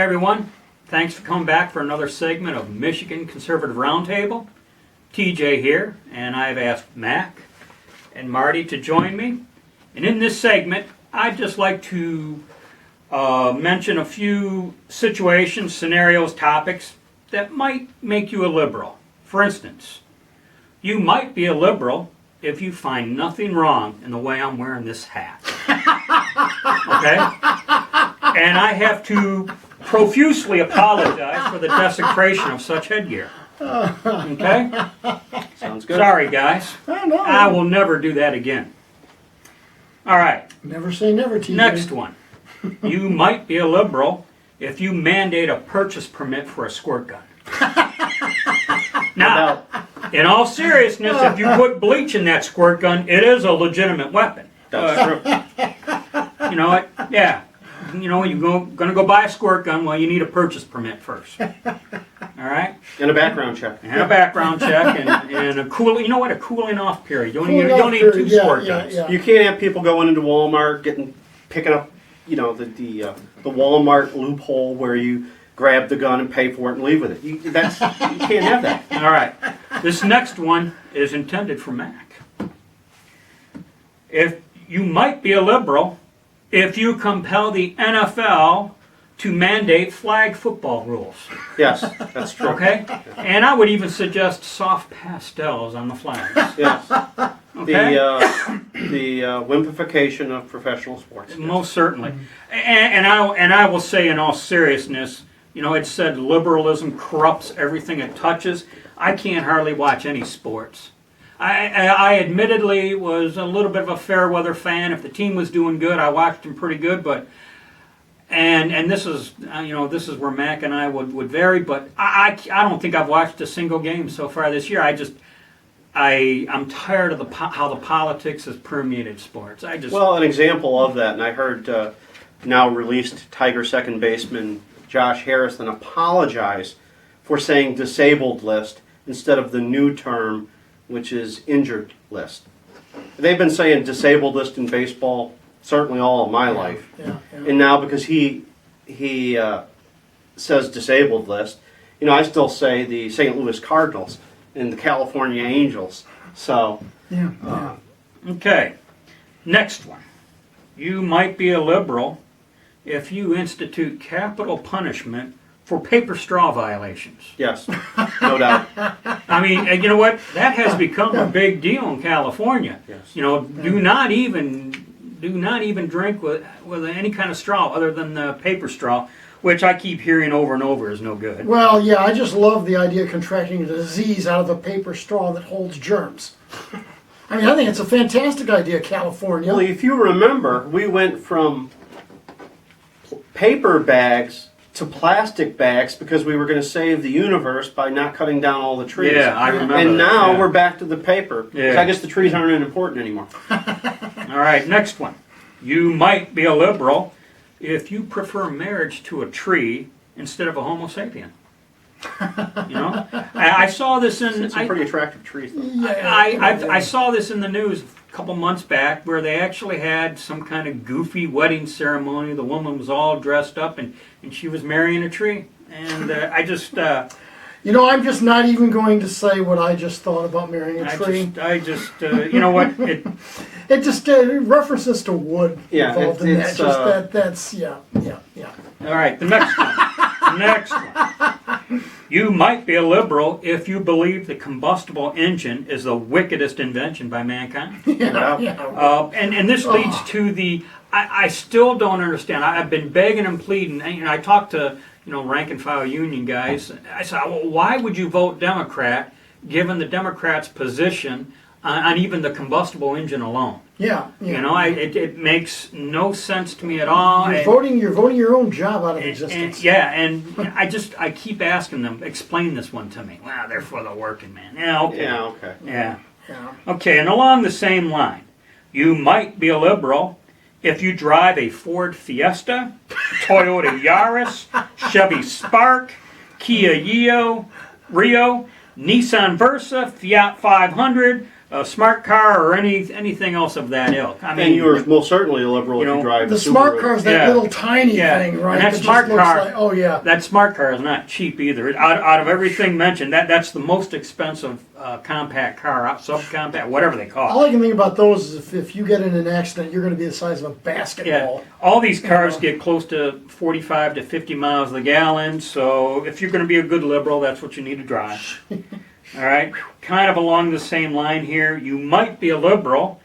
everyone. Thanks for coming back for another segment of Michigan Conservative Roundtable. TJay here, and I've asked Mac and Marty to join me. And in this segment, I'd just like to mention a few situations, scenarios, topics that might make you a liberal. For instance, you might be a liberal if you find nothing wrong in the way I'm wearing this hat. Okay? And I have to profusely apologize for the desecration of such headgear. Okay? Sounds good. Sorry, guys. I will never do that again. All right. Never say never, TJay. Next one. You might be a liberal if you mandate a purchase permit for a squirt gun. Now, in all seriousness, if you put bleach in that squirt gun, it is a legitimate weapon. That's true. You know what? Yeah. You know, you're going to go buy a squirt gun, well, you need a purchase permit first. All right? And a background check. And a background check and a cooling, you know what, a cooling off period. You don't need two squirt guns. You can't have people going into Walmart, picking up, you know, the Walmart loophole where you grab the gun and pay for it and leave with it. You can't have that. All right. This next one is intended for Mac. If you might be a liberal if you compel the NFL to mandate flag football rules. Yes, that's true. Okay? And I would even suggest soft pastels on the flags. Yes. Okay? The wimpification of professional sports. Yes. Most certainly. And I will say in all seriousness, you know, it said liberalism corrupts everything it touches. I can't hardly watch any sports. I admittedly was a little bit of a fair weather fan. If the team was doing good, I watched them pretty good. But and this is this is where Mac and I would vary. But I don't think I've watched a single game so far this year. I'm tired of how the politics has permeated sports. Well, an example of that, and I heard now released Tiger second baseman Josh Harrison apologize for saying disabled list instead of the new term, which is injured list. They've been saying disabled list in baseball certainly all of my life. Yeah. And now because he says disabled list, you know, I still say the St. Louis Cardinals and the California Angels. So, Okay. Next one. You might be a liberal if you institute capital punishment for paper straw violations. yes, no doubt. I mean, you know what? That has become a big deal in California. Yes. You know, do not even drink with any kind of straw other than the paper straw, which I keep hearing over and over is no good. Well, yeah, I just love the idea of contracting a disease out of a paper straw that holds germs. I mean, I think it's a fantastic idea, California. Well, if you remember, we went from paper bags to plastic bags because we were going to save the universe by not cutting down all the trees. Yeah, I remember. And now that. we're back to the paper. Yeah. So I guess the trees aren't important anymore. All right, next one. You might be a liberal if you prefer marriage to a tree instead of a Homo sapien. You know, I saw this in. It's a pretty attractive tree, though. I saw this in the news a couple months back where they actually had some kind of goofy wedding ceremony. The woman was all dressed up and she was marrying a tree. And I just. You know, I'm just not even going to say what I just thought about marrying a tree. You know what? It just references to wood involved in that. That's yeah. All right, the next one. Next one. You might be a liberal if you believe the combustible engine is the wickedest invention by mankind. And this leads to the. I still don't understand. I've been begging and pleading, and I talked to rank and file union guys. I said, well, why would you vote Democrat given the Democrats' position on even the combustible engine alone? Yeah. You know, it makes no sense to me at all. You're voting your own job out of existence. And I keep asking them, explain this one to me. Well, they're for the working man. Yeah, okay. Yeah, okay. Yeah. Okay, and along the same line, you might be a liberal if you drive a Ford Fiesta, Toyota Yaris, Chevy Spark, Kia Rio, Nissan Versa, Fiat 500, a smart car or anything else of that ilk. I mean, And you're most certainly a liberal if you you know, drive The a smart Subaru. car's that Yeah. little tiny Yeah. thing, right? And that just smart looks car- like- oh yeah. that smart car is not cheap either. Out of everything mentioned, that's the most expensive compact car, subcompact, whatever they call it. All I can think about those is if you get in an accident, you're going to be the size of a Yeah, basketball. all these cars Yeah. get close to 45 to 50 miles a gallon, so if you're going to be a good liberal, that's what you need to drive. All right, kind of along the same line here, you might be a liberal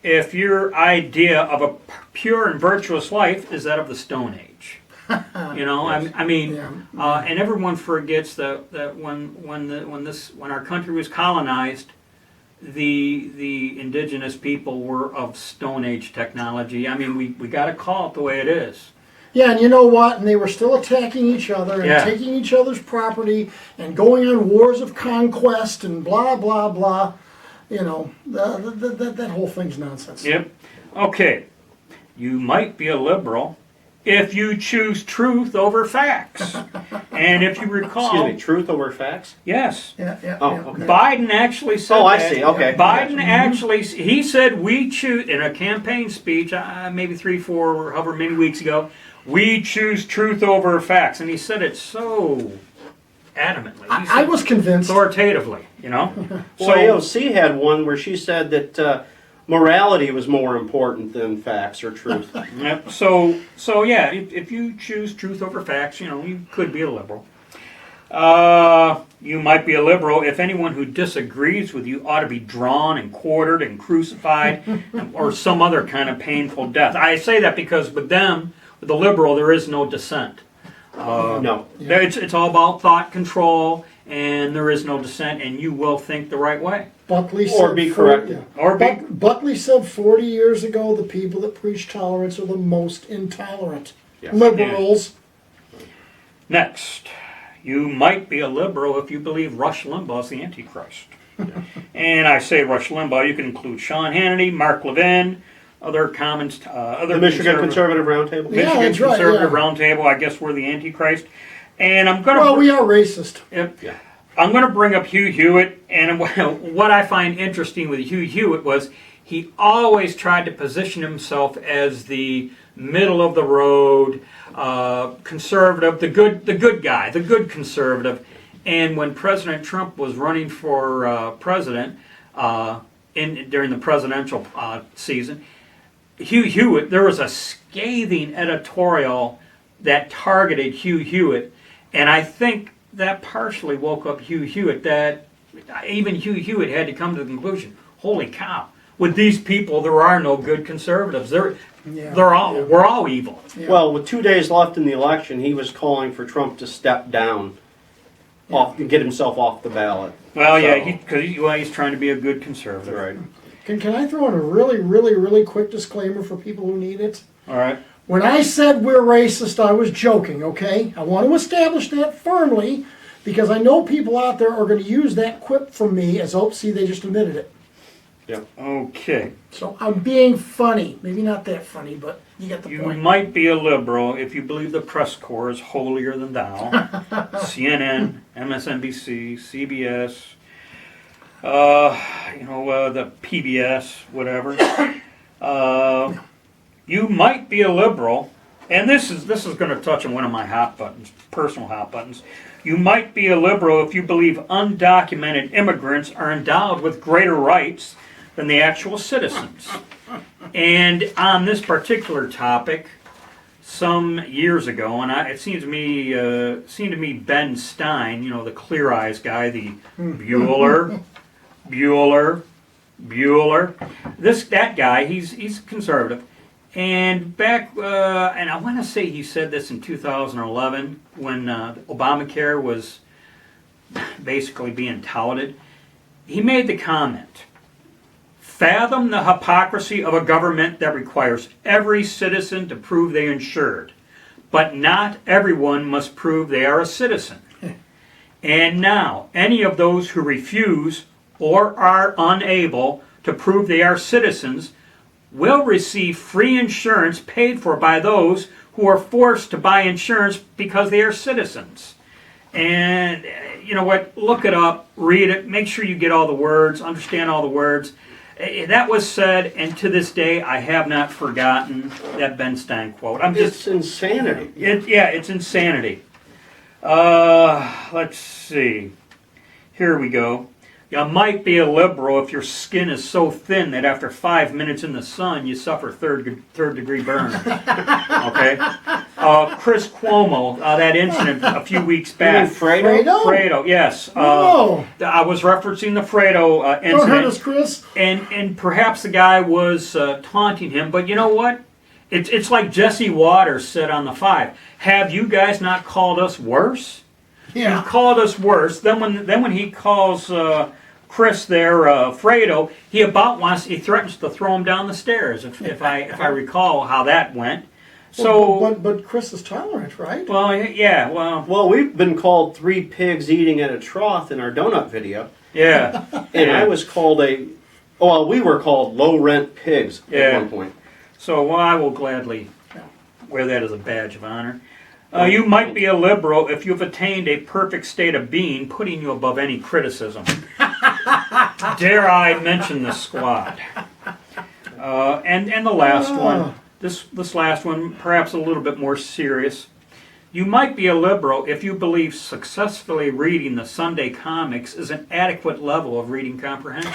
if your idea of a pure and virtuous life is that of the Stone Age. You know, I mean, Yeah. and everyone forgets that when our country was colonized, the indigenous people were of Stone Age technology. I mean, we got to call it the way it is. Yeah, and you know what? And they were still attacking each other and Yeah. taking each other's property and going on wars of conquest and blah blah blah. You know, that whole thing's nonsense. Yep. Okay. You might be a liberal if you choose truth over facts. And if you recall, Excuse me, truth over facts? yes, Yeah, yeah. Oh, yeah, okay. yeah. Biden actually said Oh, I that. see, okay. Biden Gotcha. actually, he said we choose, in a campaign speech, maybe 3, 4, or however many weeks ago, we choose truth over facts. And he said it so adamantly. He I said was convinced. authoritatively, you know? Well, AOC had one where she said that morality was more important than facts or truth. Yep. So yeah, if you choose truth over facts, you know, you could be a liberal. You might be a liberal if anyone who disagrees with you ought to be drawn and quartered and crucified or some other kind of painful death. I say that because with them, with the liberal, there is no dissent. No. It's all about thought control, and there is no dissent, and you will think the right way. Buckley Or said be 40 corrected. yeah. Or be- Buckley said 40 years ago the people that preach tolerance are the most intolerant. Yeah. Liberals. Next, you might be a liberal if you believe Rush Limbaugh is the Antichrist. And I say Rush Limbaugh, you can include Sean Hannity, Mark Levin, other other The Michigan Conservative Roundtable? Yeah, Michigan that's right, Conservative yeah. Roundtable. I guess we're the Antichrist. And I'm gonna Well, we are racist. Yep. Yeah. I'm going to bring up Hugh Hewitt, and what I find interesting with Hugh Hewitt was he always tried to position himself as the middle of the road conservative, the good guy, the good conservative. And when President Trump was running for president during the presidential season, Hugh Hewitt, there was a scathing editorial that targeted Hugh Hewitt, and I think that partially woke up Hugh Hewitt, that even Hugh Hewitt had to come to the conclusion, holy cow, with these people there are no good conservatives. We're all evil. Yeah. Well, with 2 days left in the election, he was calling for Trump to step down, off, to get himself off the ballot. Well, yeah, So- because he's trying to be a good conservative. Right. Can I throw in a really quick disclaimer for people who need it? All right. When I said we're racist, I was joking, okay? I want to establish that firmly because I know people out there are going to use that quip from me as, oh, see, they just admitted it. Yeah. Okay. So I'm being funny. Maybe not that funny, but you get the You point. might be a liberal if you believe the press corps is holier than thou. CNN, MSNBC, CBS, the PBS, whatever. You might be a liberal, and this is going to touch on one of my hot buttons, personal hot buttons. You might be a liberal if you believe undocumented immigrants are endowed with greater rights than the actual citizens. And on this particular topic, some years ago, and it seemed to me Ben Stein, the Clear Eyes guy, the Bueller, that guy, he's conservative. And back, and I want to say he said this in 2011 when Obamacare was basically being touted. He made the comment, fathom the hypocrisy of a government that requires every citizen to prove they are insured, but not everyone must prove they are a citizen. And now, any of those who refuse or are unable to prove they are citizens will receive free insurance paid for by those who are forced to buy insurance because they are citizens. And, you know what? Look it up, read it, make sure you get all the words, understand all the words. That was said, and to this day, I have not forgotten that Ben Stein quote. It's insanity. It's insanity. Let's see. Here we go. You might be a liberal if your skin is so thin that after 5 minutes in the sun, you suffer third degree burn. Okay? Chris Cuomo, that incident a few weeks back. You mean Fredo? Fredo, yes. No. I was referencing the Fredo incident. Don't hurt us, Chris. And perhaps the guy was taunting him, but you know what? It's like Jesse Waters said on the 5. Have you guys not called us worse? Yeah. He called us worse. Then when he calls Chris there, Fredo, he threatens to throw him down the stairs. If I recall how that went. So, but Chris is tolerant, right? well, yeah, Well, we've been called 3 pigs eating at a trough in our donut video. yeah. And I was called we were called low-rent pigs at one point. So I will gladly wear that as a badge of honor. You might be a liberal if you've attained a perfect state of being, putting you above any criticism. Dare I mention the squad? And the last one, this last one, perhaps a little bit more serious. You might be a liberal if you believe successfully reading the Sunday comics is an adequate level of reading comprehension.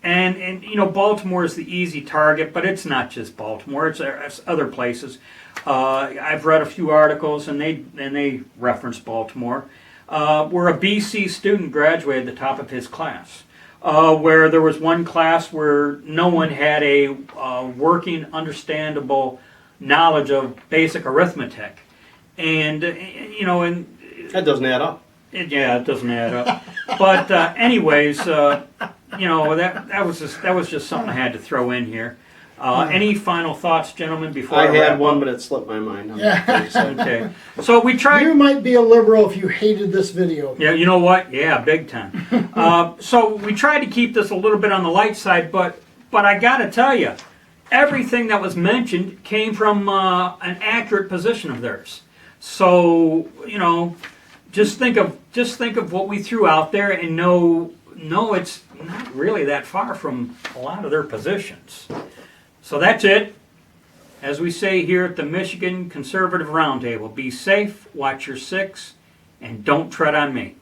And you know, Baltimore is the easy target, but it's not just Baltimore. It's other places. I've read a few articles, and they reference Baltimore, where a BC student graduated at the top of his class. Where there was one class where no one had a working, understandable knowledge of basic arithmetic, and you know, and That doesn't add up. it doesn't add up. But anyways, you know, that was just something I had to throw in here. Any final thoughts, gentlemen, before I I wrap had one, up? but it slipped my mind. Yeah. Okay. So we tried. You might be a liberal if you hated this video. Yeah, you know what? Yeah, big time. So we tried to keep this a little bit on the light side, but I got to tell you, everything that was mentioned came from an accurate position of theirs. So you know, just think of what we threw out there, and know it's not really that far from a lot of their positions. So that's it. As we say here at the Michigan Conservative Roundtable, be safe, watch your six, and don't tread on me.